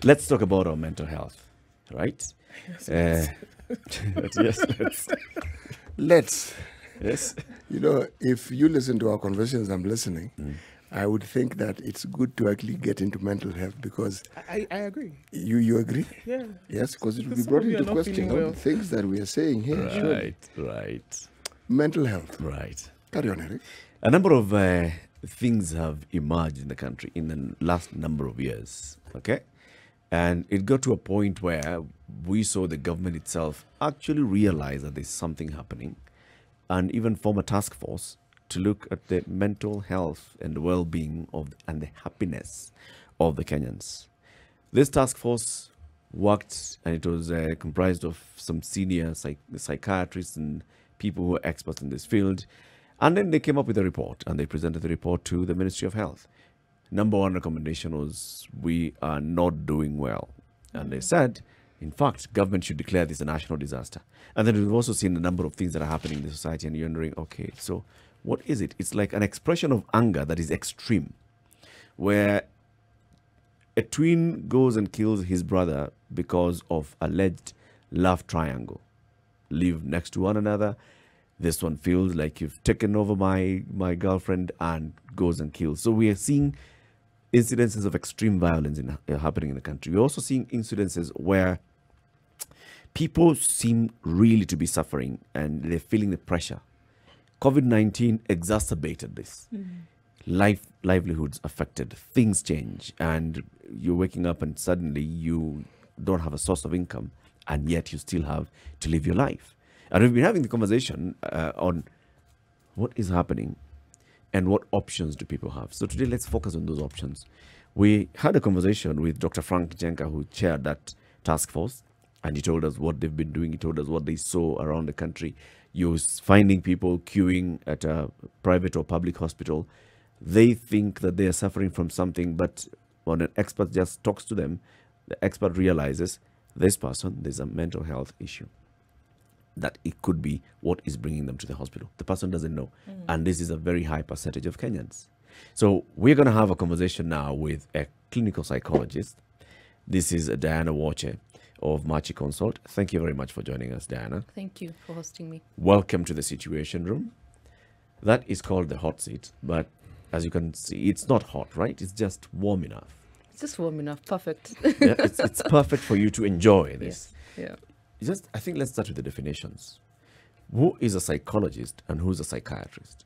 Let's talk about our mental health, right? Uh, yes, let's. Let's. Yes. If you listen to our conversations, I'm listening. I would think that it's good to actually get into mental health because I agree. you agree? Yeah. Yes, because it will be Because some brought of you are into not question. feeling All well. the things that we are saying here, surely. Right. Mental health. Right. Carry on, Eric. A number of things have emerged in the country in the last number of years. Okay. And it got to a point where we saw the government itself actually realize that there's something happening and even form a task force to look at the mental health and well-being of and the happiness of the Kenyans. This task force worked and it was comprised of some senior psychiatrists and people who are experts in this field. And then they came up with a report and they presented the report to the Ministry of Health. Number one recommendation was we are not doing well. And they said, in fact, government should declare this a national disaster. And then we've also seen a number of things that are happening in the society, and you're wondering, okay, so what is it? It's like an expression of anger that is extreme, where a twin goes and kills his brother because of alleged love triangle. Live next to one another. This one feels like you've taken over my girlfriend and goes and kills. So we are seeing incidences of extreme violence happening in the country. We're also seeing incidences where people seem really to be suffering and they're feeling the pressure. COVID-19 exacerbated this. Livelihoods affected, things change, and you're waking up and suddenly you don't have a source of income, and yet you still have to live your life. And we've been having the conversation on what is happening and what options do people have. So today, let's focus on those options. We had a conversation with Dr. Frank Jenka, who chaired that task force, and he told us what they've been doing. He told us what they saw around the country. You're finding people queuing at a private or public hospital. They think that they are suffering from something, but when an expert just talks to them, the expert realizes this person, there's a mental health issue. That it could be what is bringing them to the hospital. The person doesn't know. And this is a very high percentage of Kenyans. So we're going to have a conversation now with a clinical psychologist. This is Diana Wache of Machi Consult. Thank you very much for joining us, Diana. Thank you for hosting me. Welcome to the Situation Room. That is called the hot seat, but as you can see, it's not hot, right? It's just warm enough. It's just warm enough. Perfect. Yeah, it's perfect for you to enjoy this. Yes. Yeah. I think let's start with the definitions. Who is a psychologist and who's a psychiatrist?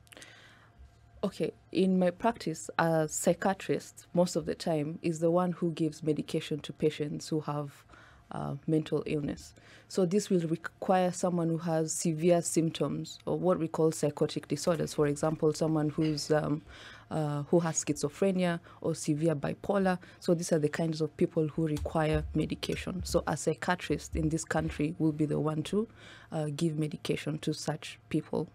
Okay, in my practice, a psychiatrist, most of the time, is the one who gives medication to patients who have mental illness. So this will require someone who has severe symptoms of what we call psychotic disorders. For example, someone who has schizophrenia or severe bipolar. So these are the kinds of people who require medication. So a psychiatrist in this country will be the one to give medication to such people.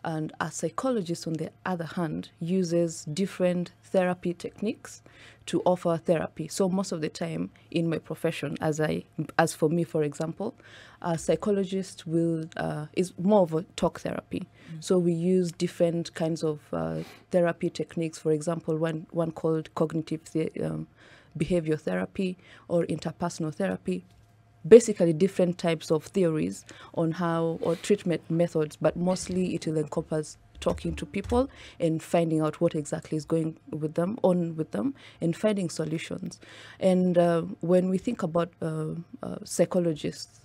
And a psychologist, on the other hand, uses different therapy techniques to offer therapy. So most of the time in my profession, as for me, for example, a psychologist is more of a talk therapy. So we use different kinds of therapy techniques. For example, one called cognitive behavior therapy or interpersonal therapy. Basically different types of theories on how, or treatment methods, but mostly it will encompass talking to people and finding out what exactly is going on with them and finding solutions. And when we think about psychologists,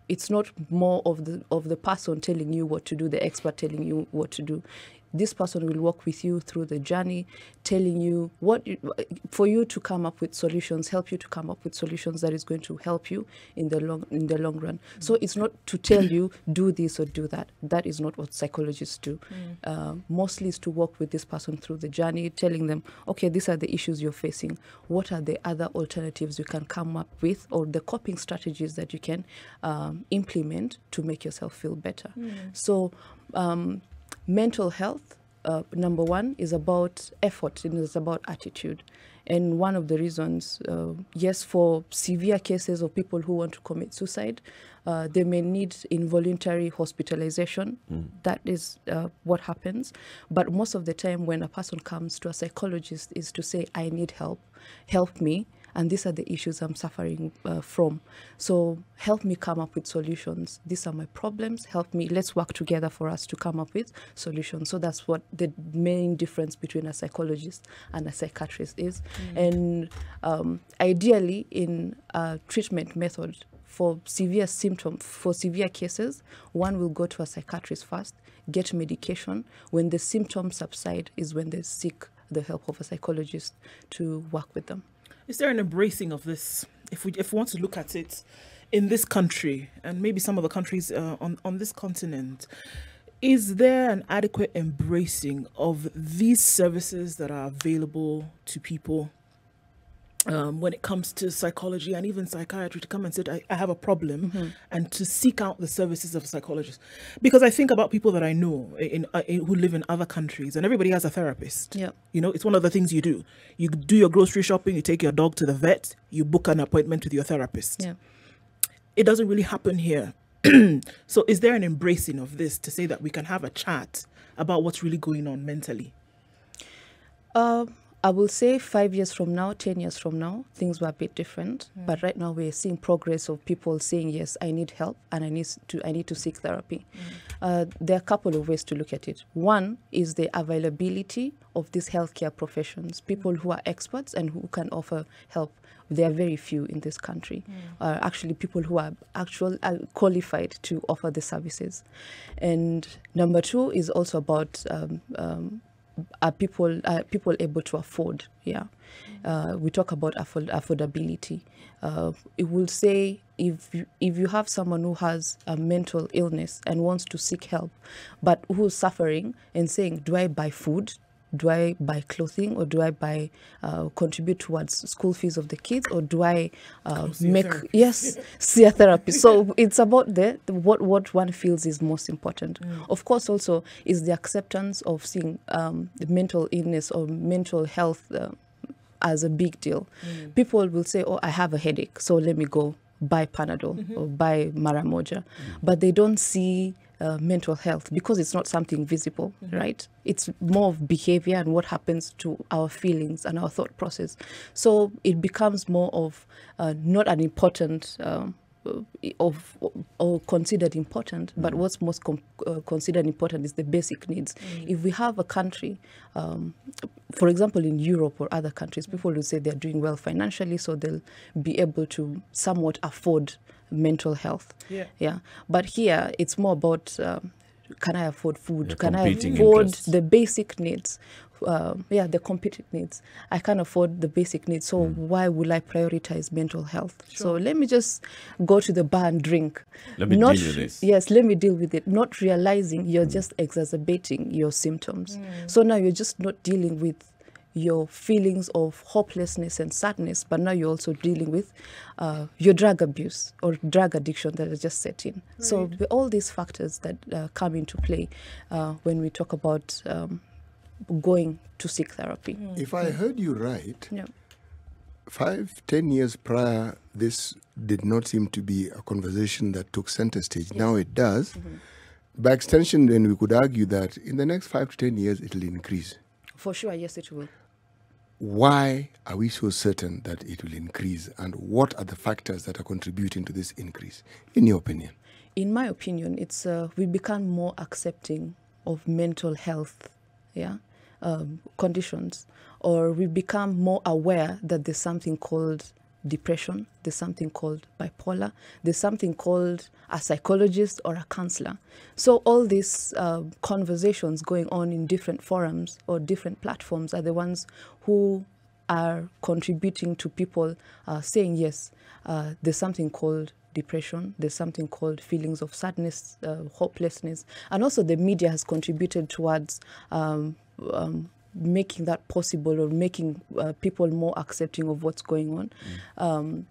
it's not more of the person telling you what to do, the expert telling you what to do. This person will walk with you through the journey, telling you for you to come up with solutions, help you to come up with solutions that is going to help you in the long run. So it's not to tell you do this or do that. That is not what psychologists do. Mostly is to walk with this person through the journey, telling them, okay, these are the issues you're facing. What are the other alternatives you can come up with, or the coping strategies that you can implement to make yourself feel better? So mental health, number one, is about effort and it's about attitude. And one of the reasons, yes, for severe cases of people who want to commit suicide, they may need involuntary hospitalization. That is what happens. But most of the time when a person comes to a psychologist is to say, I need help, help me. and these are the issues I'm suffering from. So help me come up with solutions. These are my problems. Help me. Let's work together for us to come up with solutions. So that's what the main difference between a psychologist and a psychiatrist is. And ideally, in a treatment method for severe symptoms, for severe cases, one will go to a psychiatrist first, get medication. When the symptoms subside is when they seek the help of a psychologist to work with them. Is there an embracing of this? If we want to look at it in this country and maybe some of the countries on this continent, is there an adequate embracing of these services that are available to people when it comes to psychology and even psychiatry, to come and say, I have a problem, and to seek out the services of a psychologist? Because I think about people that I know who live in other countries, and everybody has a therapist. Yeah. You know, it's one of the things you do. You do your grocery shopping, you take your dog to the vet, you book an appointment with your therapist. Yeah. It doesn't really happen here. So is there an embracing of this to say that we can have a chat about what's really going on mentally? I will say 5 years from now, 10 years from now, things were a bit different. But right now we're seeing progress of people saying, yes, I need help and I need to seek therapy. There are a couple of ways to look at it. One is the availability of these healthcare professions, people who are experts and who can offer help. There are very few in this country. Actually, people who are qualified to offer the services. And number two is also about are people able to afford? Yeah, we talk about affordability. It will say if you have someone who has a mental illness and wants to seek help, but who's suffering and saying, do I buy food? Do I buy clothing, or do I contribute towards school fees of the kids, or do I see a therapist? So it's about what one feels is most important. Of course, also is the acceptance of seeing the mental illness or mental health as a big deal. People will say, "Oh, I have a headache, so let me go buy Panadol or buy Maramoja," but they don't see mental health because it's not something visible, right? It's more of behavior and what happens to our feelings and our thought process. So it becomes more of not an important or considered important, but what's most considered important is the basic needs. If we have a country, for example, in Europe or other countries, people will say they're doing well financially, so they'll be able to somewhat afford mental health. Yeah. But here it's more about can I afford food? Can I afford the basic needs? The competing needs. I can't afford the basic needs, so why will I prioritize mental health? So let me just go to the bar and drink. Let me deal with this. Yes, let me deal with it. Not realizing you're just exacerbating your symptoms. So now you're just not dealing with your feelings of hopelessness and sadness, but now you're also dealing with your drug abuse or drug addiction that has just set in. Right. So all these factors that come into play when we talk about going to seek therapy. If I heard you right, 5-10 years prior, this did not seem to be a conversation that took center stage. Yes. Now it does. By extension, then we could argue that in the next 5 to 10 years, it will increase. For sure, yes, it will. Why are we so certain that it will increase, and what are the factors that are contributing to this increase, in your opinion? In my opinion, it's we become more accepting of mental health conditions, or we become more aware that there's something called depression, there's something called bipolar, there's something called a psychologist or a counselor. So all these conversations going on in different forums or different platforms are the ones who are contributing to people saying, yes, there's something called depression, there's something called feelings of sadness, hopelessness, and also the media has contributed towards making that possible, or making people more accepting of what's going on.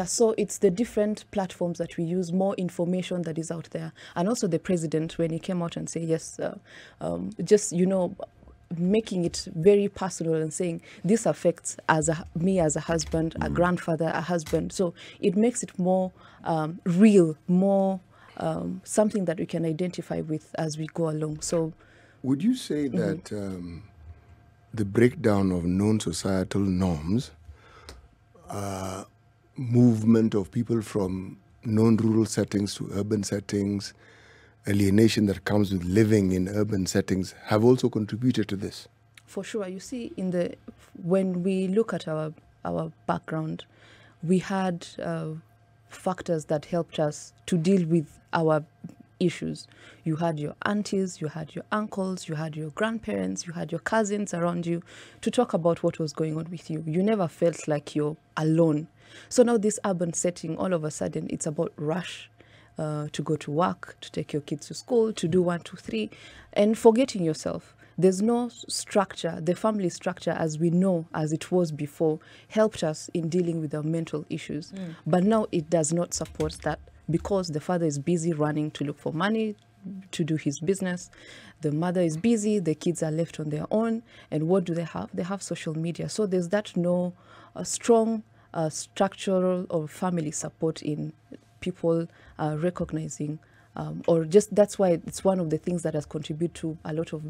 So it's the different platforms that we use, more information that is out there. And also the president, when he came out and said, yes, making it very personal and saying, this affects me as a husband, a grandfather, a husband. So it makes it more real, more something that we can identify with as we go along. So would you say that the breakdown of known societal norms movement of people from non-rural settings to urban settings, alienation that comes with living in urban settings have also contributed to this. For sure. You see, when we look at our background, we had factors that helped us to deal with our issues. You had your aunties, you had your uncles, you had your grandparents, you had your cousins around you to talk about what was going on with you. You never felt like you're alone. So now this urban setting, all of a sudden, it's about rush to go to work, to take your kids to school, to do 1, 2, 3, and forgetting yourself. There's no structure. The family structure, as we know, as it was before, helped us in dealing with our mental issues. But now it does not support that, because the father is busy running to look for money to do his business. The mother is busy. The kids are left on their own. And what do they have? They have social media. So there's that no strong structural or family support in people recognizing or just that's why it's one of the things that has contributed to a lot of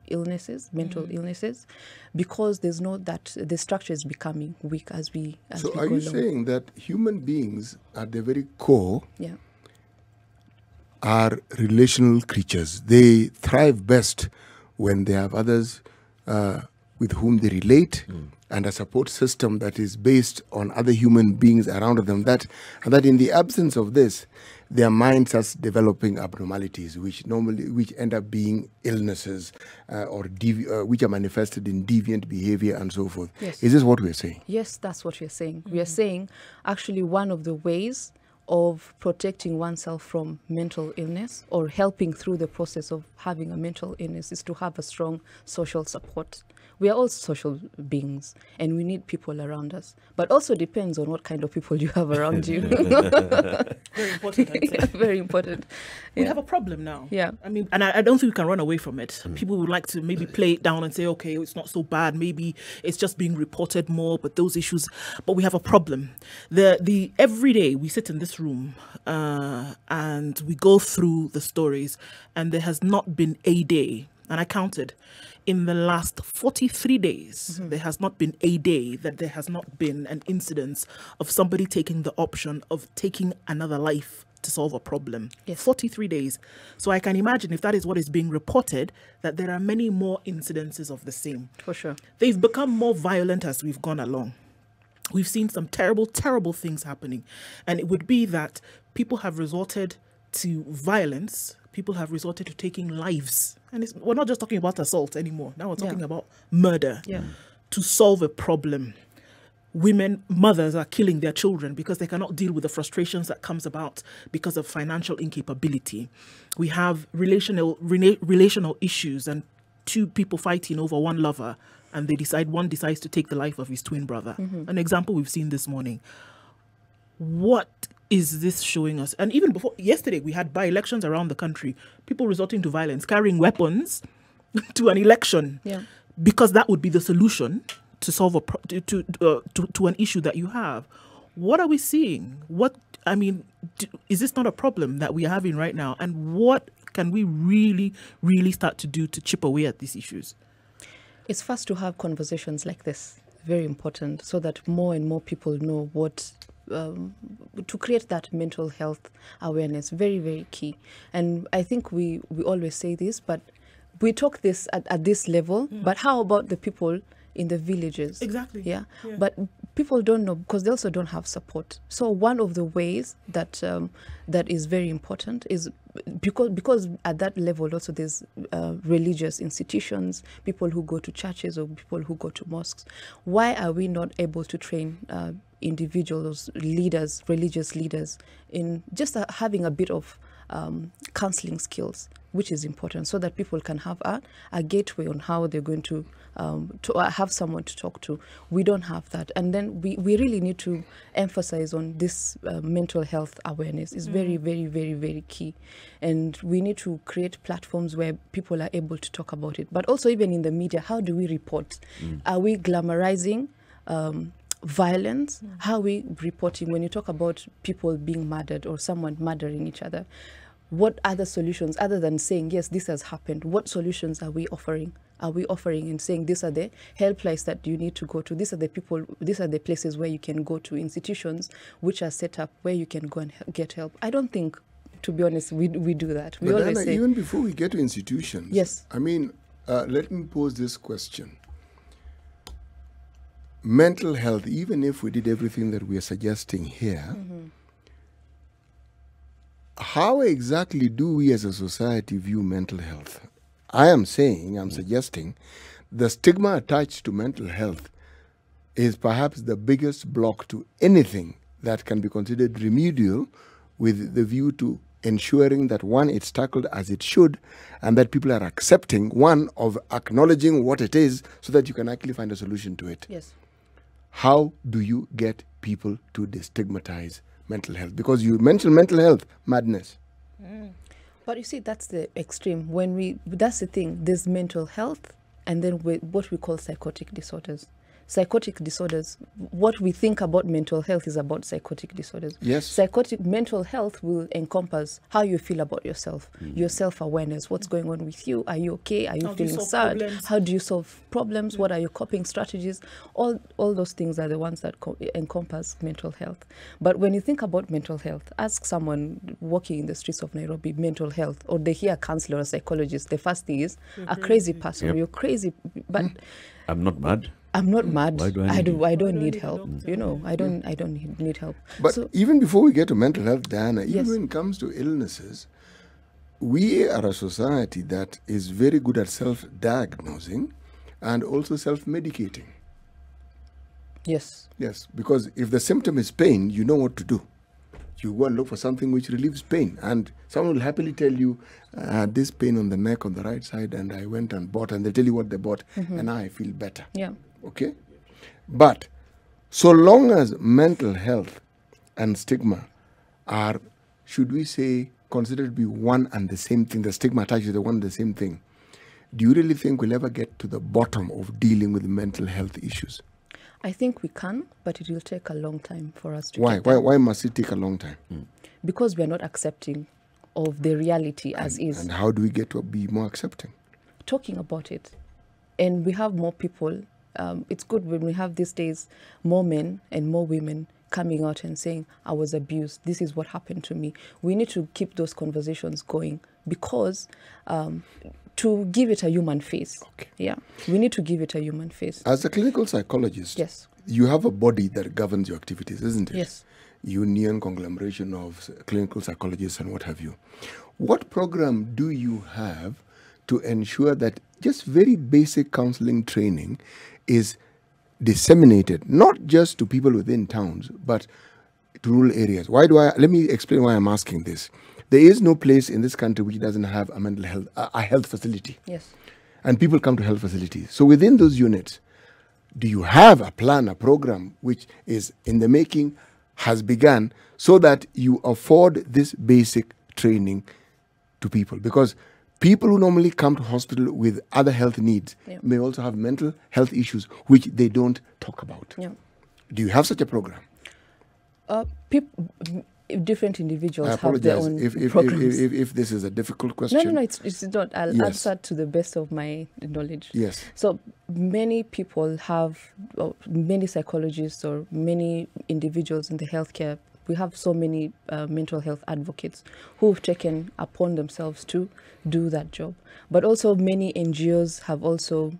illnesses, mental illnesses, because there's no that the structure is becoming weak as we So we are go you along. saying that human beings at their very core Yeah. are relational creatures? They thrive best when they have others with whom they relate, and a support system that is based on other human beings around them. That in the absence of this, their mind starts developing abnormalities, which end up being illnesses or which are manifested in deviant behavior and so forth. Yes. Is this what we're saying? Yes, that's what we're saying. We are saying actually one of the ways of protecting oneself from mental illness or helping through the process of having a mental illness is to have a strong social support. We are all social beings and we need people around us, but also depends on what kind of people you have around you. Very important, I'd say. Very important. We have a problem now. Yeah. I mean, and I don't think we can run away from it. People would like to maybe play it down and say, okay, it's not so bad. Maybe it's just being reported more, but those issues, but we have a problem. The every day we sit in this room and we go through the stories, and there has not been a day, and I counted, in the last 43 days, there has not been a day that there has not been an incidence of somebody taking the option of taking another life to solve a problem. Yes. 43 days. So I can imagine, if that is what is being reported, that there are many more incidences of the same. For sure. They've become more violent as we've gone along. We've seen some terrible, terrible things happening. And it would be that people have resorted to violence. People have resorted to taking lives. And we're not just talking about assault anymore. Now we're talking about murder to solve a problem. Mothers are killing their children because they cannot deal with the frustrations that comes about because of financial incapability. We have relational issues and two people fighting over one lover, and one decides to take the life of his twin brother. An example we've seen this morning. What is this showing us? And even before yesterday, we had by-elections around the country, people resorting to violence, carrying weapons to an election, because that would be the solution to solve to an issue that you have. What are we seeing? Is this not a problem that we are having right now? And what can we really, really start to do to chip away at these issues? It's first to have conversations like this, very important, so that more and more people know what to create that mental health awareness. Very, very key. And I think we always say this, but we talk this at this level, but how about the people in the villages? Exactly. Yeah. But people don't know because they also don't have support. So one of the ways that that is very important is because at that level also there's religious institutions, people who go to churches or people who go to mosques. Why are we not able to train individuals, leaders, religious leaders, in just having a bit of counseling skills, which is important, so that people can have a gateway on how they're going to have someone to talk to. We don't have that. And then we really need to emphasize on this mental health awareness. It's very, very, very, very key. And we need to create platforms where people are able to talk about it. But also even in the media, how do we report? Are we glamorizing violence? How are we reporting when you talk about people being murdered or someone murdering each other? what other solutions, other than saying, yes, this has happened, what solutions are we offering? Are we offering and saying these are the helplines that you need to go to? These are the people, these are the places where you can go to, institutions which are set up where you can go and get help. I don't think, to be honest, we do that. We but always Anna, say, even before we get to institutions, yes. I mean, let me pose this question. Mental health, even if we did everything that we are suggesting here, how exactly do we as a society view mental health? I'm suggesting, the stigma attached to mental health is perhaps the biggest block to anything that can be considered remedial, with the view to ensuring that, one, it's tackled as it should, and that people are accepting, one, of acknowledging what it is, so that you can actually find a solution to it. Yes. How do you get people to destigmatize mental health? Because you mentioned mental health, madness. But you see, that's the extreme. That's the thing. There's mental health, and then what we call psychotic disorders. Psychotic disorders, what we think about mental health is about psychotic disorders. Yes. Mental health will encompass how you feel about yourself, your self-awareness, what's going on with you. Are you okay? Are you feeling sad? Problems? How do you solve problems? What are your coping strategies? All those things are the ones that encompass mental health. But when you think about mental health, ask someone walking in the streets of Nairobi, mental health, or they hear a counselor or psychologist, the first thing is a crazy person. Yep. You're crazy. But I'm not mad. I'm not mad. Why do I don't need help. You know, I don't need help. But So, even before we get to mental health, Diana, even Yes. when it comes to illnesses, we are a society that is very good at self-diagnosing and also self-medicating. yes. Yes, because if the symptom is pain, you know what to do. You go and look for something which relieves pain, and someone will happily tell you, I had this pain on the neck on the right side, and I went and bought, and they'll tell you what they bought, and now I feel better. Yeah. Okay? But so long as mental health and stigma are, should we say, considered to be one and the same thing, the stigma attached to the one and the same thing, do you really think we'll ever get to the bottom of dealing with mental health issues? I think we can, but it will take a long time for us to Why? get there. Why must it take a long time? Because we are not accepting of the reality as is. And how do we get to be more accepting? Talking about it. And we have more people. It's good when we have these days more men and more women coming out and saying, I was abused. This is what happened to me. We need to keep those conversations going, because to give it a human face. Okay. Yeah. We need to give it a human face. As a clinical psychologist, Yes. you have a body that governs your activities, isn't it? Yes. Union, conglomeration of clinical psychologists and what have you. What program do you have to ensure that just very basic counseling training is disseminated, not just to people within towns, but to rural areas? Let me explain why I'm asking this. There is no place in this country which doesn't have a mental health, a health facility. Yes. And people come to health facilities. So within those units, do you have a plan, a program which is in the making, has begun, so that you afford this basic training to people? Because people who normally come to hospital with other health needs may also have mental health issues which they don't talk about. Yeah. Do you have such a program? Different individuals I have their apologize own programs. if this is a difficult question. No, it's not. I'll Yes. answer to the best of my knowledge. Yes. So many people have, many psychologists or many individuals in the healthcare, we have so many mental health advocates who've taken upon themselves to do that job. But also many NGOs have also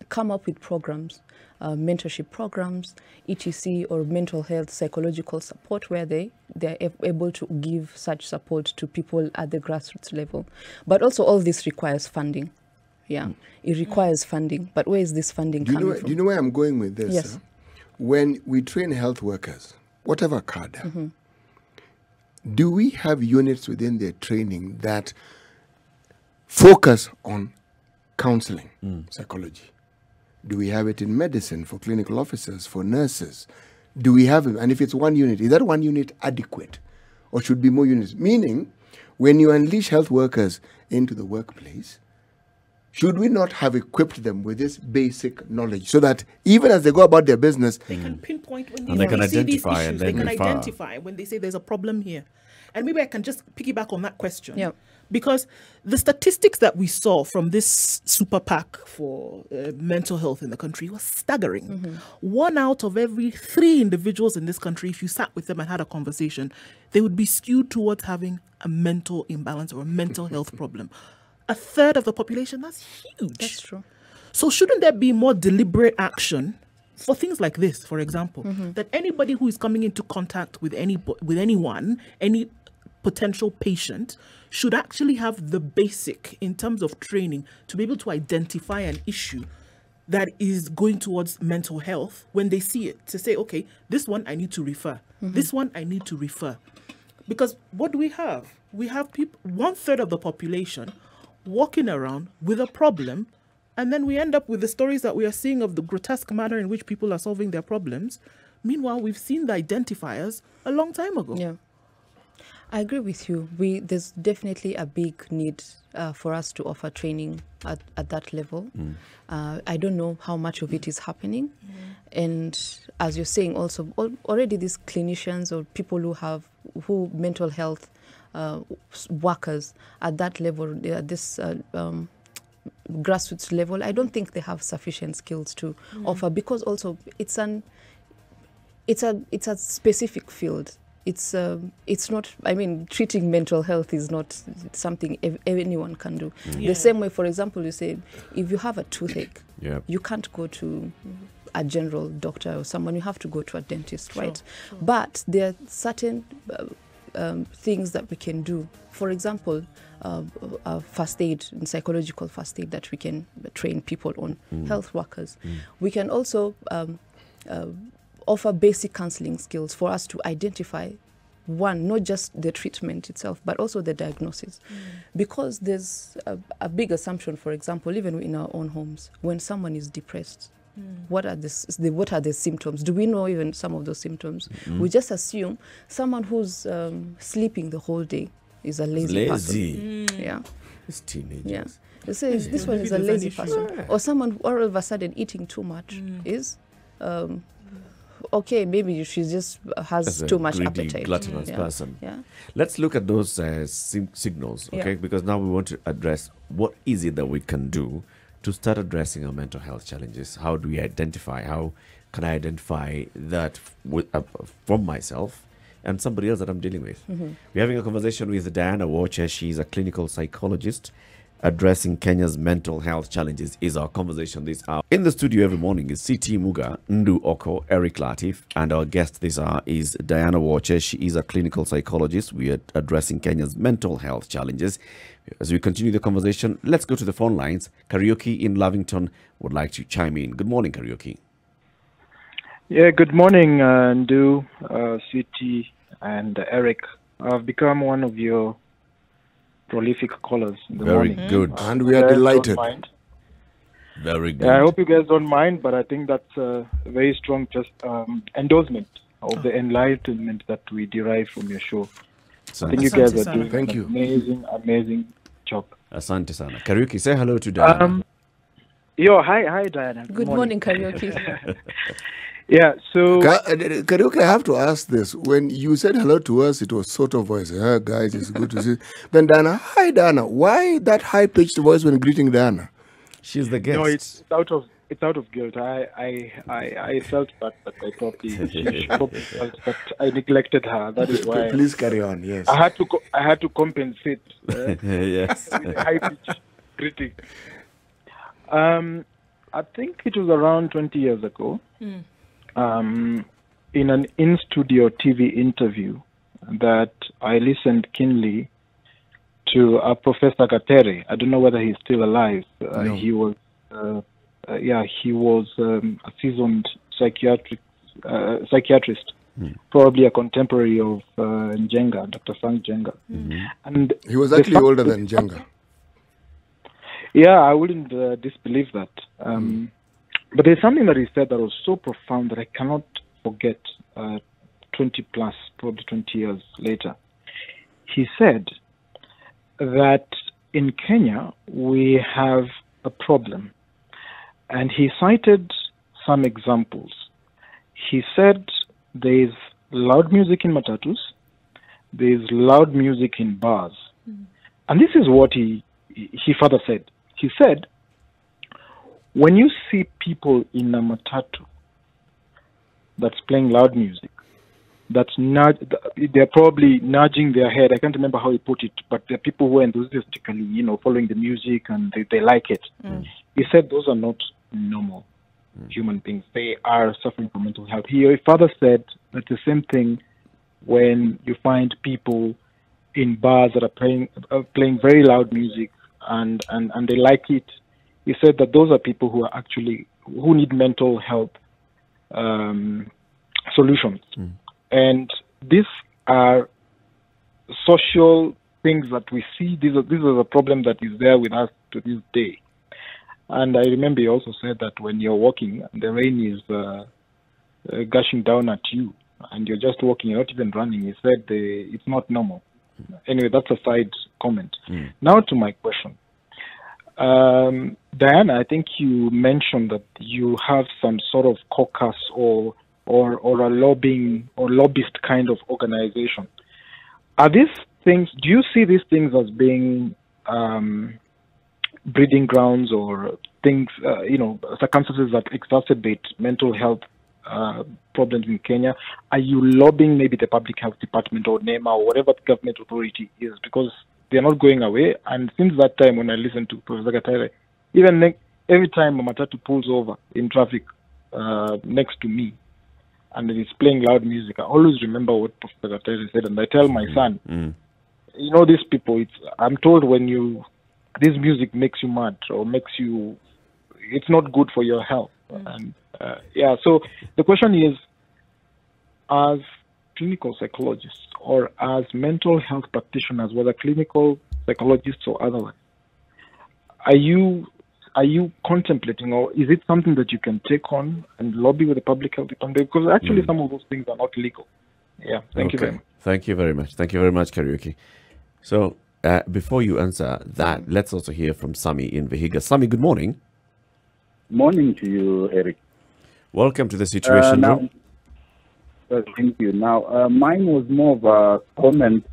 come up with programs, mentorship programs, ETC, or mental health psychological support, where they're able to give such support to people at the grassroots level. But also all this requires funding. Yeah, it requires funding. But where is this funding coming from? Do you know where I'm going with this? Yes. When we train health workers, whatever cadre, do we have units within their training that focus on counseling, psychology? Do we have it in medicine for clinical officers, for nurses? Do we have it? And if it's one unit, is that one unit adequate? Or should be more units? Meaning, when you unleash health workers into the workplace, should we not have equipped them with this basic knowledge so that even as they go about their business, they can pinpoint when And they can see these identify and issues. then They can refer. identify when they say there's a problem here. And maybe I can just piggyback on that question. Yeah. Because the statistics that we saw from this super PAC for mental health in the country was staggering. 1 out of every 3 individuals in this country, if you sat with them and had a conversation, they would be skewed towards having a mental imbalance or a mental health problem. 1/3 of the population, that's huge. That's true. So shouldn't there be more deliberate action for things like this, for example, that anybody who is coming into contact with anyone, any potential patient, should actually have the basic in terms of training to be able to identify an issue that is going towards mental health when they see it, to say, okay, this one I need to refer, this one I need to refer. Because what do we have? We have people, 1/3 of the population walking around with a problem, and then we end up with the stories that we are seeing of the grotesque manner in which people are solving their problems. Meanwhile, we've seen the identifiers a long time ago. Yeah. I agree with you. There's definitely a big need for us to offer training at that level. I don't know how much of it is happening. And as you're saying also, already these clinicians or people who mental health workers at that level, at this grassroots level, I don't think they have sufficient skills to offer, because also it's a specific field. It's not, I mean, treating mental health is not something anyone can do. The same way, for example, you say, if you have a toothache, you can't go to a general doctor or someone, you have to go to a dentist, right? Sure. But there are certain things that we can do. For example, first aid and psychological first aid that we can train people on, health workers. We can also offer basic counseling skills for us to identify, one, not just the treatment itself, but also the diagnosis. Because there's a big assumption, for example, even in our own homes, when someone is depressed, what are the symptoms? Do we know even some of those symptoms? We just assume someone who's sleeping the whole day is a lazy person. Yeah. It's teenagers. Yeah. You say this one is a lazy person. Or someone who all of a sudden eating too much is okay, maybe she just has too much appetite. Gluttonous person. Yeah. Let's look at those signals, okay? Because now we want to address what is it that we can do to start addressing our mental health challenges. How do we identify? How can I identify that from myself and somebody else that I'm dealing with? We're having a conversation with Diana Wache. She's a clinical psychologist. Addressing Kenya's mental health challenges is our conversation this hour. In the studio every morning is CT Muga, Ndu Oko, Eric Latif, and our guest this hour is Diana Wache. She is a clinical psychologist. We are addressing Kenya's mental health challenges. As we continue the conversation, let's go to the phone lines. Karaoke in Lavington would like to chime in. Good morning, Karaoke. Yeah, good morning, Ndu, CT, and Eric. I've become one of your prolific callers in the morning. Very good. And we are delighted. Very good. I hope you guys don't mind, but I think that's a very strong endorsement of the enlightenment that we derive from your show. I think you guys are doing an amazing job. Asante sana. Karaoke, say hello to Diana. Hi Diana. Good morning, Karaoke. Yeah, so... Karaoke, I have to ask this. When you said hello to us, it was sort of voice. Guys, it's good to see. Then Diana, hi Diana. Why that high-pitched voice when greeting Diana? She's the guest. No, it's out of guilt. I felt bad, but I probably felt that I neglected her. That is why. Please carry on. Yes. I had to compensate. Yes. High-pitched greeting. I think it was around 20 years ago. In an in-studio TV interview that I listened keenly to Professor Gatere. I don't know whether he's still alive. No. He was a seasoned psychiatrist, probably a contemporary of Njenga, Dr. Frank Njenga. And he was actually older than Njenga. Yeah, I wouldn't disbelieve that. But there's something that he said that was so profound that I cannot forget 20 years later. He said that in Kenya, we have a problem. And he cited some examples. He said there's loud music in matatus, there's loud music in bars. And this is what he further said. He said, when you see people in a matatu that's playing loud music, they're probably nudging their head. I can't remember how he put it, but there are people who are enthusiastically, following the music and they like it. He said those are not normal human beings. They are suffering from mental health. He further said that the same thing when you find people in bars that are playing very loud music and they like it. He said that those are people who need mental health solutions. And these are social things that we see. These are a problem that is there with us to this day. And I remember he also said that when you're walking, the rain is gushing down at you, and you're just walking, you're not even running. He said it's not normal. Anyway, that's a side comment. Now to my question. Diana, I think you mentioned that you have some sort of caucus or a lobbying or lobbyist kind of organization. Are these things, do you see these things as being breeding grounds or things, circumstances that exacerbate mental health problems in Kenya? Are you lobbying maybe the Public Health Department or NEMA or whatever the government authority is? Because they're not going away. And since that time when I listened to Professor Gataire, even every time a matatu pulls over in traffic next to me, and it's playing loud music, I always remember what Professor Gataire said, and I tell my son, these people, I'm told when this music makes you mad or it's not good for your health. And so the question is, as clinical psychologists or as mental health practitioners, whether clinical psychologists or otherwise, are you contemplating, or is it something that you can take on and lobby with the Public Health Department? Because actually some of those things are not legal. Thank you very much. Thank you very much. Thank you very much, Kariuki. So before you answer that, let's also hear from Sami in Vihiga. Sami, good morning. Morning to you, Eric. Welcome to the Situation Room. Thank you. Now, mine was more of a comment.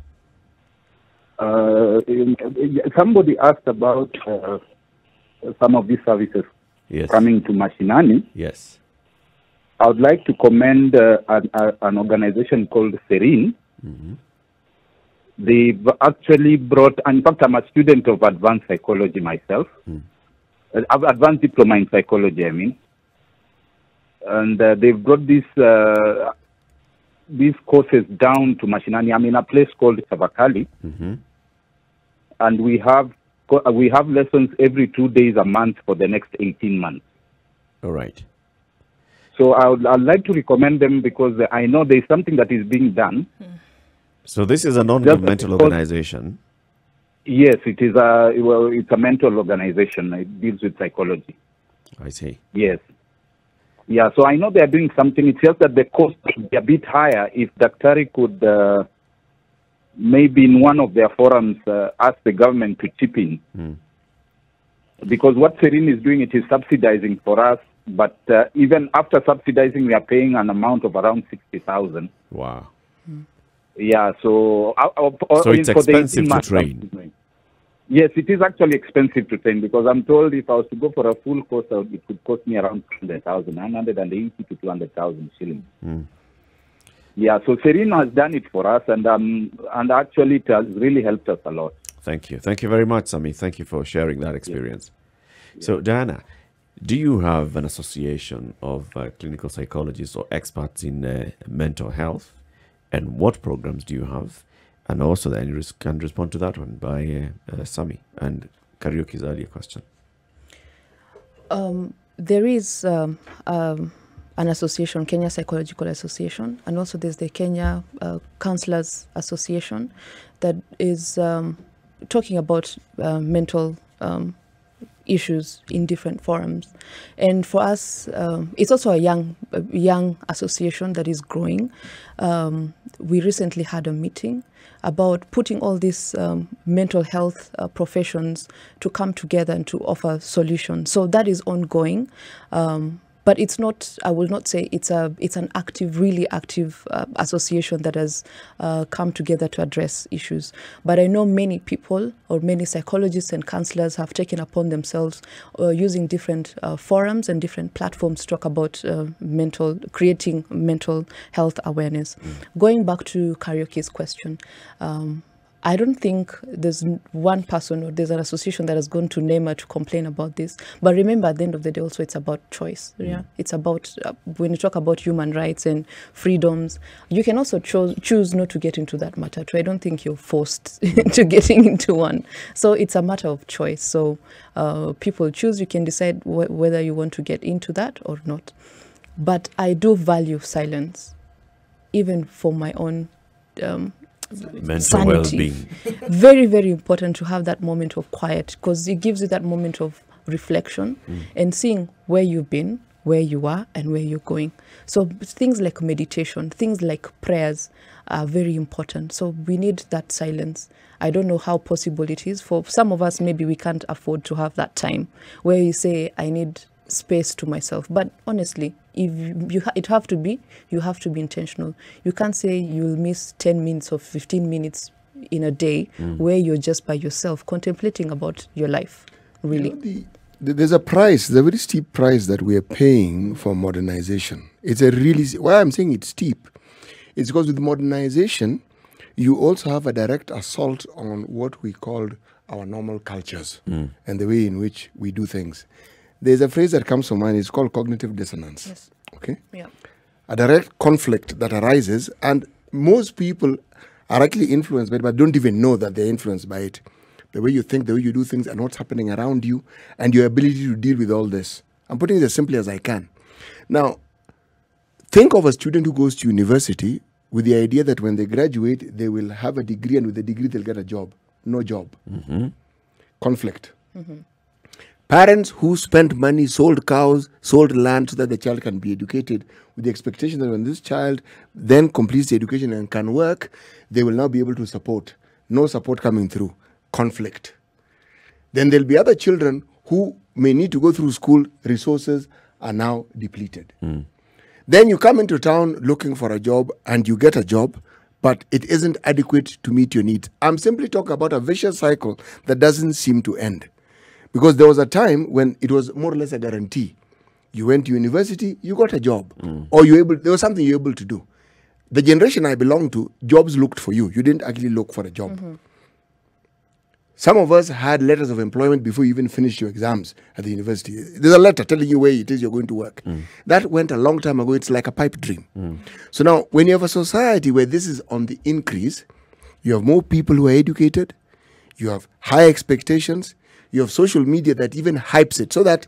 Somebody asked about some of these services coming to Mashinani. Yes. I would like to commend an organization called Serene. They've actually brought, in fact, I'm a student of advanced psychology myself. Advanced diploma in psychology, I mean. And they've brought these courses down to Mashinani. I'm in a place called Savakali. And we have lessons every 2 days a month for the next 18 months. All right. So I'd like to recommend them because I know there's something that is being done. So this is a non-governmental organization? Yes, it is it's a mental organization. It deals with psychology. I see. Yes. Yeah, so I know they are doing something. It's just that the cost would be a bit higher if Daktari could maybe in one of their forums ask the government to chip in. Because what Serene is doing, it is subsidizing for us. But even after subsidizing, we are paying an amount of around 60,000. Wow. Yeah, so it's expensive to train. Yes, it is actually expensive to train because I'm told if I was to go for a full course, it would cost me around 980 to 200,000 shillings. Yeah, so Serene has done it for us, and actually it has really helped us a lot. Thank you. Thank you very much, Sami. Thank you for sharing that experience. Yeah. So, Diana, do you have an association of clinical psychologists or experts in mental health? And what programs do you have? And also then you can respond to that one by Sami and Kariuki's earlier question. There is an association, Kenya Psychological Association, and also there's the Kenya Counselors Association that is talking about mental issues in different forums. And for us, it's also a young association that is growing. We recently had a meeting about putting all these mental health professions to come together and to offer solutions. So that is ongoing. But it's not, I will not say it's an active, really active association that has come together to address issues. But I know many people or many psychologists and counselors have taken upon themselves using different forums and different platforms to talk about creating mental health awareness. Going back to Karaoke's question, I don't think there's one person or there's an association that has gone to NEMA to complain about this. But remember, at the end of the day, also it's about choice. Yeah, it's about when you talk about human rights and freedoms, you can also choose not to get into that matter too. I don't think you're forced into getting into one. So it's a matter of choice. So people choose. You can decide whether you want to get into that or not. But I do value silence, even for my own mental sanity. well-being. Very, very important to have that moment of quiet, because it gives you that moment of reflection and seeing where you've been, where you are, and where you're going. So things like meditation, things like prayers are very important. So we need that silence. I don't know how possible it is. For some of us, maybe we can't afford to have that time where you say, I need space to myself. But honestly, if you have to be intentional. You can't say you'll miss 10 minutes or 15 minutes in a day where you're just by yourself contemplating about your life, really. You know, there's a price, the very steep price that we are paying for modernization. It's a really, why I'm saying it's steep, it's because with modernization, you also have a direct assault on what we called our normal cultures and the way in which we do things. There's a phrase that comes to mind, it's called cognitive dissonance. Yes. Okay? Yeah. A direct conflict that arises, and most people are actually influenced by it, but don't even know that they're influenced by it. The way you think, the way you do things, and what's happening around you, and your ability to deal with all this. I'm putting it as simply as I can. Now, think of a student who goes to university with the idea that when they graduate, they will have a degree, and with the degree, they'll get a job. No job. Conflict. Parents who spent money, sold cows, sold land so that the child can be educated, with the expectation that when this child then completes the education and can work, they will now be able to support. No support coming through. Conflict. Then there'll be other children who may need to go through school, resources are now depleted. Then you come into town looking for a job and you get a job, but it isn't adequate to meet your needs. I'm simply talking about a vicious cycle that doesn't seem to end. Because there was a time when it was more or less a guarantee. You went to university, you got a job. Or there was something you were able to do. The generation I belong to, jobs looked for you. You didn't actually look for a job. Some of us had letters of employment before you even finished your exams at the university. There's a letter telling you where it is you're going to work. That went a long time ago. It's like a pipe dream. So now, when you have a society where this is on the increase, you have more people who are educated, you have high expectations, you have social media that even hypes it, so that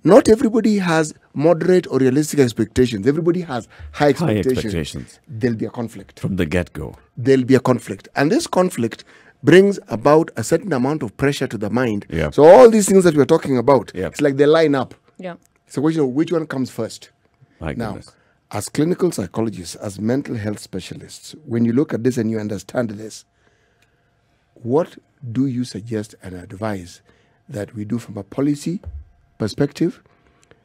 not everybody has moderate or realistic expectations. Everybody has high expectations. There'll be a conflict. From the get-go. There'll be a conflict. And this conflict brings about a certain amount of pressure to the mind. Yep. So all these things that we're talking about, Yep. it's like they line up. Yeah. It's a question of which one comes first. My Now, goodness. as clinical psychologists, as mental health specialists, when you look at this and you understand this, what do you suggest and advise that we do from a policy perspective,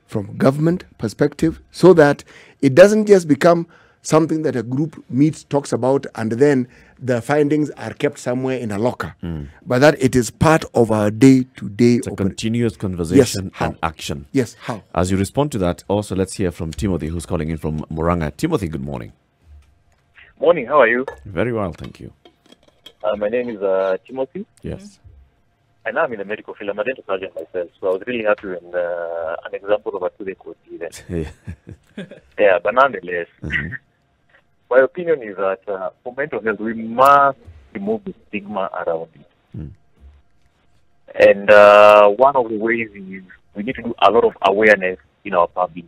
from government perspective, so that it doesn't just become something that a group meets, talks about, and then the findings are kept somewhere in a locker, but that it is part of our day-to-day It's a continuous conversation how? and action. Yes, how? As you respond to that, also let's hear from Timothy, who's calling in from Muranga. Timothy, good morning. Morning, how are you? Very well, thank you. My name is Timothy, Yes. and I'm in the medical field. I'm a dental surgeon myself, so I was really happy when an example of a today could be there. Yeah, but nonetheless, my opinion is that for mental health, we must remove the stigma around it. And one of the ways is we need to do a lot of awareness in our public.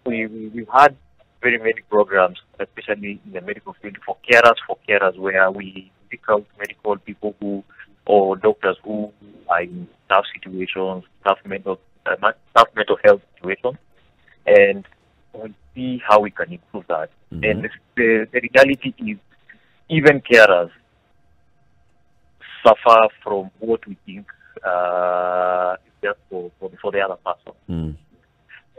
We've had very many programs, especially in the medical field, for carers, where we pick out medical people or doctors who are in tough situations, tough mental health situations, and we see how we can improve that. And the reality is, even carers suffer from what we think is just for the other person.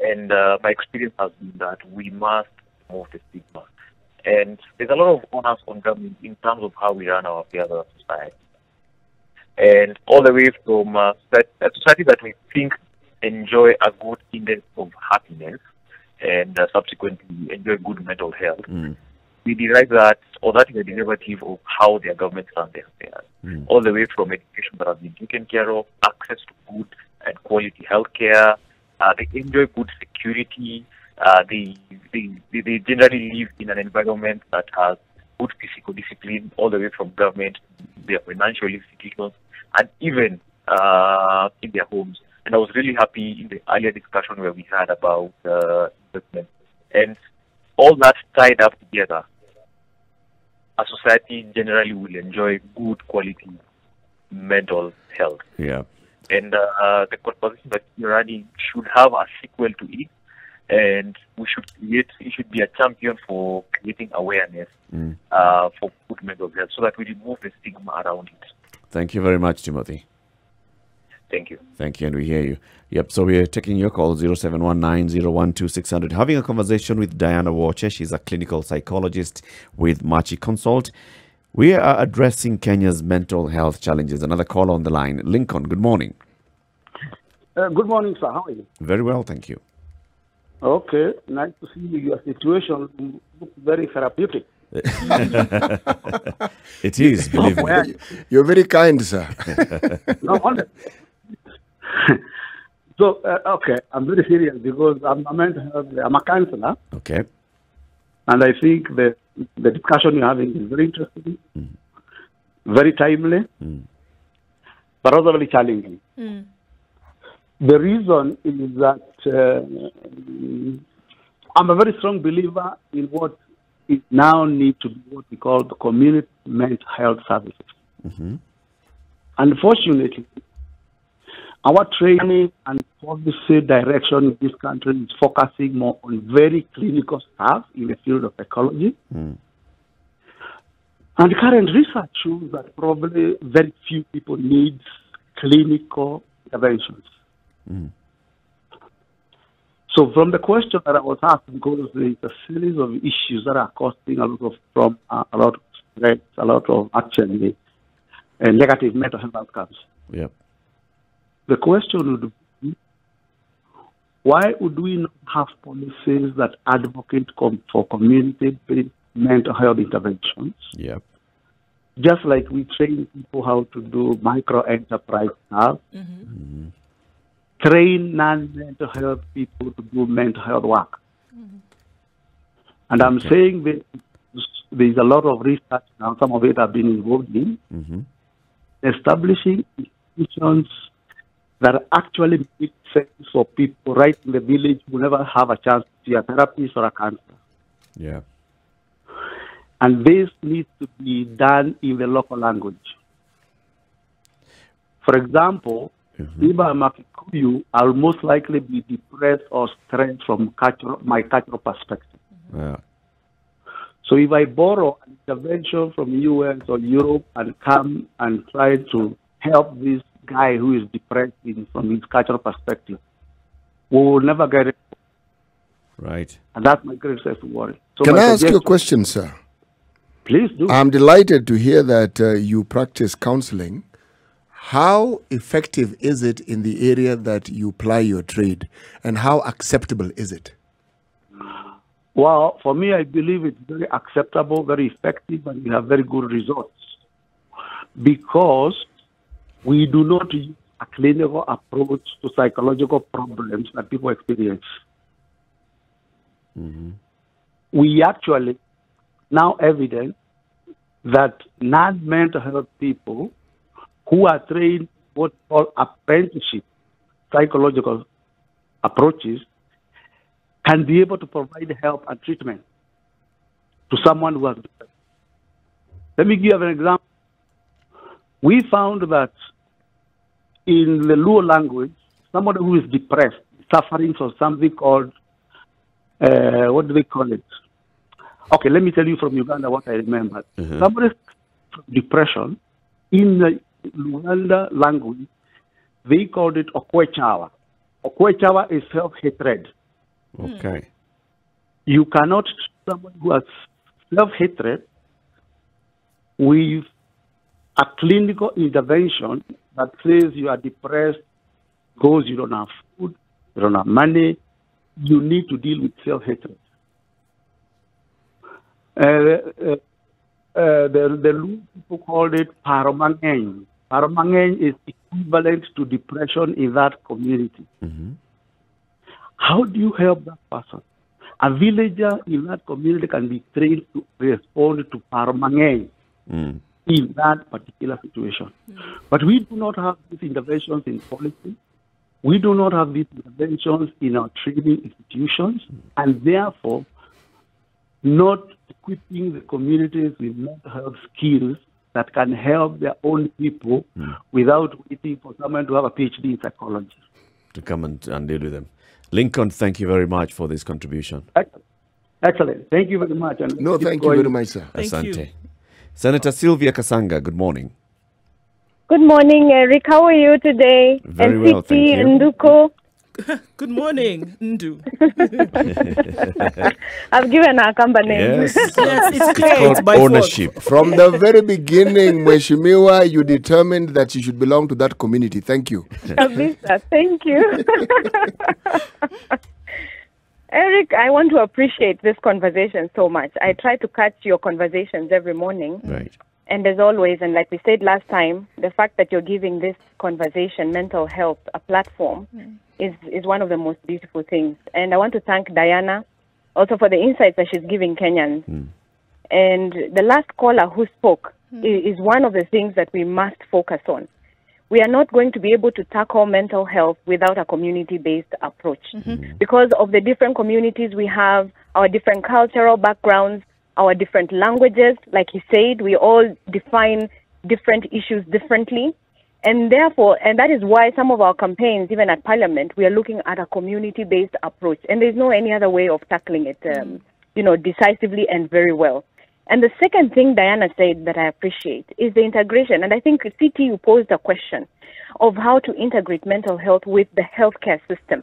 And my experience has been that we must remove the stigma. And there's a lot of onus on government in terms of how we run our affairs as a society. And all the way from a society that we think enjoy a good index of happiness and subsequently enjoy good mental health, we derive that, or that is a derivative of how their government runs their affairs. All the way from education that has been taken care of, access to good and quality health care, they enjoy good security, they generally live in an environment that has good physical discipline, all the way from government, their financial institutions, and even in their homes. And I was really happy in the earlier discussion where we had about investment. And all that tied up together, a society generally will enjoy good quality mental health. Yeah. And the conversation that you're running should have a sequel to it. And it should be a champion for creating awareness for good mental health so that we remove the stigma around it. Thank you very much, Timothy. Thank you. Thank you, and we hear you. Yep, so we're taking your call, 0719-012-600. Having a conversation with Diana Wache. She's a clinical psychologist with Machi Consult. We are addressing Kenya's mental health challenges. Another call on the line. Lincoln, good morning. Good morning, sir. How are you? Very well, thank you. Okay, nice to see you. Your situation looks very therapeutic. It is, believe me. You're very kind, sir. No wonder. So, okay, I'm very serious because I'm a counselor. Okay. And I think the discussion you're having is very interesting, very timely, but also very challenging. The reason is that I'm a very strong believer in what it now needs to be what we call the community mental health services. Unfortunately, our training and policy direction in this country is focusing more on very clinical stuff in the field of psychology. And current research shows that probably very few people need clinical interventions. So from the question that I was asked, because there is a series of issues that are causing a lot of stress, a lot of actually negative mental health outcomes. Yep. The question would be, why would we not have policies that advocate for community-based mental health interventions? Yep. Just like we train people how to do micro-enterprise stuff, train non-mental health people to do mental health work. And I'm saying that there's a lot of research now, some of it I've been involved in, establishing institutions that actually make sense for people right in the village who never have a chance to see a therapist or a counselor. Yeah. And this needs to be done in the local language. For example, if I'm a Kikuyu, I'll most likely be depressed or stressed from my cultural perspective. Yeah. So if I borrow an intervention from US or Europe and come and try to help this guy who is depressed from his cultural perspective, we will never get it. Right. And that's my greatest worry. So can I ask you a question, sir? Please do. I'm delighted to hear that you practice counseling. How effective is it in the area that you ply your trade, and how acceptable is it? Well, for me, I believe it's very acceptable, very effective, and we have very good results. Because we do not use a clinical approach to psychological problems that people experience. We actually now evidence that non-mental health people who are trained what we call apprenticeship psychological approaches can be able to provide help and treatment to someone who has depression. Let me give an example. We found that in the Luo language, somebody who is depressed, suffering from something called, what do they call it? Okay, let me tell you from Uganda what I remember. Somebody from depression, in the Luganda language, they called it okwechawa. Okwechawa is self-hatred. Okay. You cannot treat somebody who has self-hatred with a clinical intervention that says you are depressed because you don't have food, you don't have money, you need to deal with self-hatred. The Lu people called it paromangeng. Paromangeng is equivalent to depression in that community. How do you help that person? A villager in that community can be trained to respond to paromangeng in that particular situation. But we do not have these interventions in policy. We do not have these interventions in our training institutions, and therefore not equipping the communities with mental health skills that can help their own people without waiting for someone to have a PhD in psychology. To come and deal with them. Lincoln, thank you very much for this contribution. Excellent. Thank you very much. And no, thank you very much, sir. Asante. Senator Sylvia Kasanga, good morning. Good morning, Eric. How are you today? Very well, thank you. Nduko. Good morning, Ndu. I've given her a company name. Yes, it's clear. called It's by ownership. From the very beginning, Mheshimiwa, you determined that you should belong to that community. Thank you. Thank you. Eric, I want to appreciate this conversation so much. I try to catch your conversations every morning. Right. And as always, and like we said last time, the fact that you're giving this conversation, mental health, a platform is one of the most beautiful things. And I want to thank Diana also for the insights that she's giving Kenyans. And the last caller who spoke is one of the things that we must focus on. We are not going to be able to tackle mental health without a community-based approach. Because of the different communities we have, our different cultural backgrounds, our different languages, like he said, we all define different issues differently. And therefore, and that is why some of our campaigns, even at Parliament, we are looking at a community-based approach. And there's no any other way of tackling it, decisively and very well. And the second thing Diana said that I appreciate is the integration. And I think, CT, you posed a question of how to integrate mental health with the healthcare system.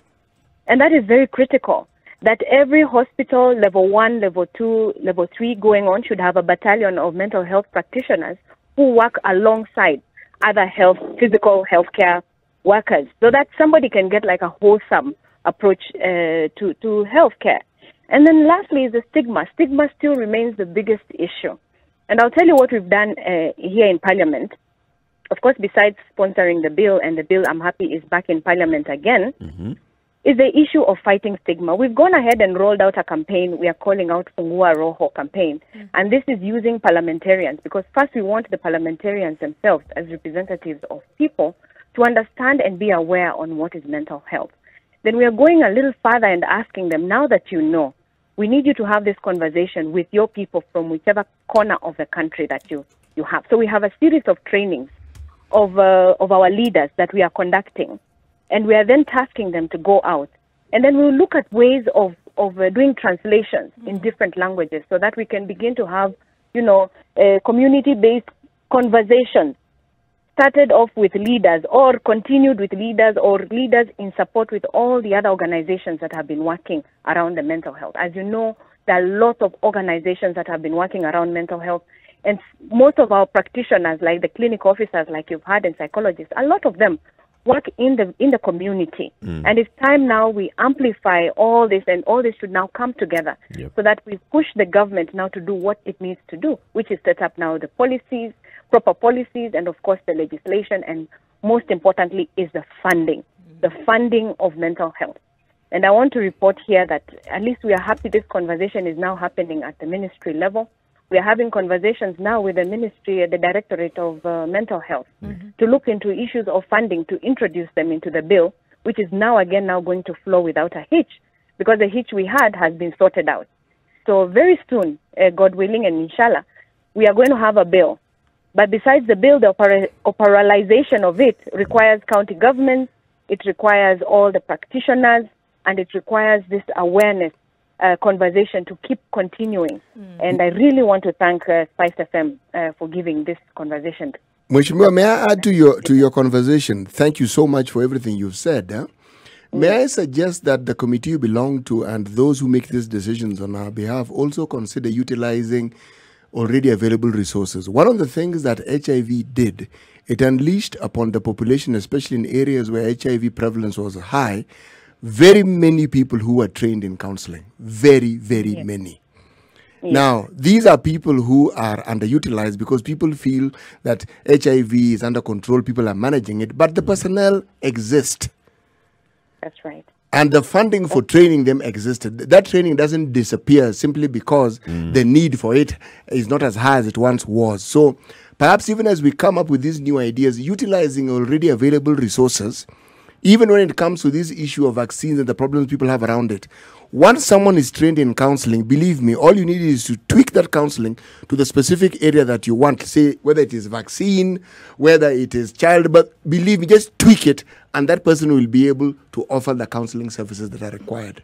And that is very critical, that every hospital, level 1, level 2, level 3 going on, should have a battalion of mental health practitioners who work alongside other physical healthcare workers, so that somebody can get like a wholesome approach to healthcare. And then lastly is the stigma. Stigma still remains the biggest issue. And I'll tell you what we've done here in Parliament. Of course, besides sponsoring the bill, and the bill, I'm happy, is back in Parliament again, is the issue of fighting stigma. We've gone ahead and rolled out a campaign we are calling out Fungua Roho campaign. And this is using parliamentarians, because first we want the parliamentarians themselves as representatives of people to understand and be aware on what is mental health. Then we are going a little further and asking them, now that you know, we need you to have this conversation with your people from whichever corner of the country that you have. So we have a series of trainings of our leaders that we are conducting. And we are then tasking them to go out. And then we'll look at ways of doing translations in different languages, so that we can begin to have, community-based conversations, started off with leaders or continued with leaders, or leaders in support with all the other organizations that have been working around the mental health. As you know, there are lots of organizations that have been working around mental health. And most of our practitioners, like the clinic officers, like you've heard, and psychologists, a lot of them work in the community. And it's time now we amplify all this, and all this should now come together so that we push the government now to do what it needs to do, which is set up now the policies, proper policies, and of course the legislation, and most importantly is the funding of mental health. And I want to report here that at least we are happy this conversation is now happening at the ministry level. We are having conversations now with the ministry, the Directorate of Mental Health, to look into issues of funding, to introduce them into the bill, which is now going to flow without a hitch, because the hitch we had has been sorted out. So very soon, God willing and inshallah, we are going to have a bill But besides the bill, the operationalization of it requires county governments, it requires all the practitioners, and it requires this awareness conversation to keep continuing. And I really want to thank Spice FM for giving this conversation. Mheshimiwa, may I add to your conversation? Thank you so much for everything you've said. May I suggest that the committee you belong to and those who make these decisions on our behalf also consider utilizing already available resources. One of the things that HIV did, it unleashed upon the population, especially in areas where HIV prevalence was high, very many people who were trained in counseling. Very, very many. Now, these are people who are underutilized because people feel that HIV is under control, people are managing it, but the personnel exist. That's right. And the funding for training them existed. That training doesn't disappear simply because the need for it is not as high as it once was. So perhaps even as we come up with these new ideas, utilizing already available resources, even when it comes to this issue of vaccines and the problems people have around it, once someone is trained in counseling, believe me, all you need is to tweak that counseling to the specific area that you want. Say, whether it is vaccine, whether it is childbirth, believe me, just tweak it, and that person will be able to offer the counseling services that are required.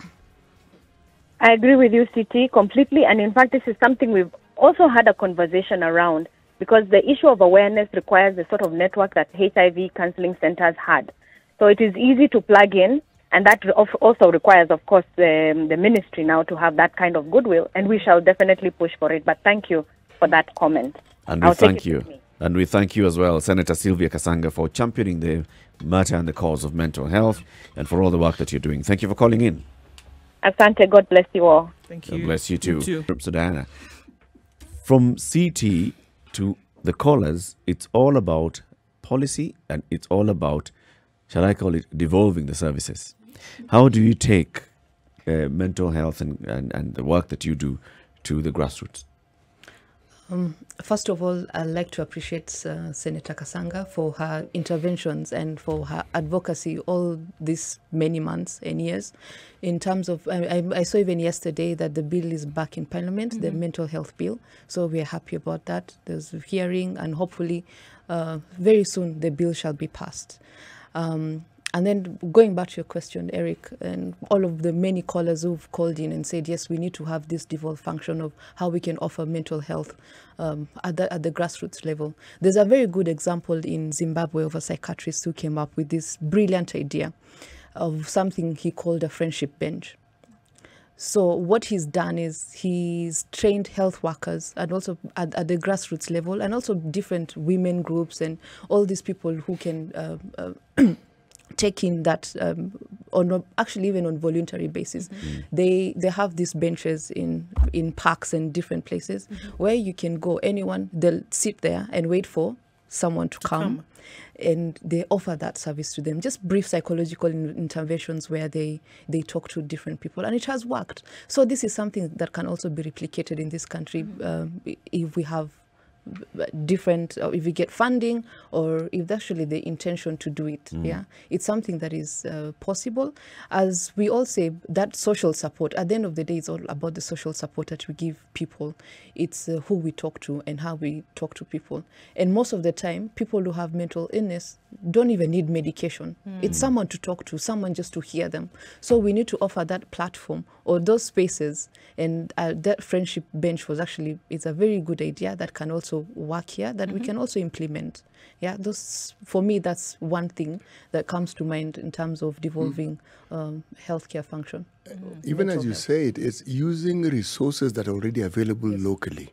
I agree with you, CT, completely. And in fact, this is something we've also had a conversation around, because the issue of awareness requires the sort of network that HIV counseling centers had. So it is easy to plug in. And that also requires, of course, the ministry now to have that kind of goodwill. And we shall definitely push for it. But thank you for that comment. And we thank you. And we thank you as well, Senator Sylvia Kasanga, for championing the matter and the cause of mental health and for all the work that you're doing. Thank you for calling in. Asante, God bless you all. Thank you. God bless you too. You too. So Diana, from CT to the callers, it's all about policy and it's all about, shall I call it, devolving the services. How do you take mental health and the work that you do to the grassroots? First of all, I'd like to appreciate Senator Kasanga for her interventions and for her advocacy all these many months and years. In terms of, I saw even yesterday that the bill is back in Parliament, the mental health bill. So we are happy about that. There's a hearing, and hopefully very soon the bill shall be passed. And then going back to your question, Eric, and all of the many callers who've called in and said, yes, we need to have this devolved function of how we can offer mental health at the grassroots level. There's a very good example in Zimbabwe of a psychiatrist who came up with this brilliant idea of something he called a friendship bench. So what he's done is he's trained health workers and also at the grassroots level, and also different women groups and all these people who can taking that actually even on voluntary basis. They have these benches in parks and different places where you can go, anyone, they'll sit there and wait for someone to come, and they offer that service to them, just brief psychological interventions where they talk to different people, and it has worked. So this is something that can also be replicated in this country if we have different, if we get funding, or if actually the intention to do it. It's something that is possible. As we all say, that social support, at the end of the day, it's all about the social support that we give people. It's who we talk to and how we talk to people. And most of the time, people who have mental illness don't even need medication. It's someone to talk to, someone just to hear them. So we need to offer that platform or those spaces, and that friendship bench it's a very good idea that can also work here, that we can also implement. For me, that's one thing that comes to mind in terms of devolving healthcare function. Even as you say it's using resources that are already available locally.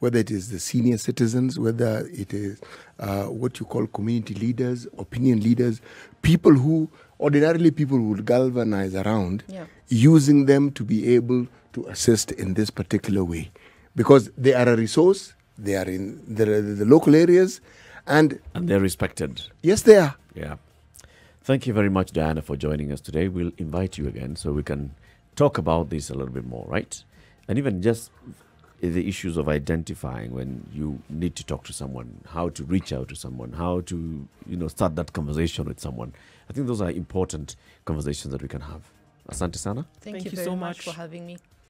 Whether it is the senior citizens, whether it is what you call community leaders, opinion leaders, people who ordinarily people would galvanize around, using them to be able to assist in this particular way. Because they are a resource, they are in the local areas, and they're respected. Yes, they are. Thank you very much, Diana, for joining us today. We'll invite you again so we can talk about this a little bit more, right? And even just the issues of identifying when you need to talk to someone, how to reach out to someone, how to start that conversation with someone. I think those are important conversations that we can have. Asante sana. Thank you so much for having me.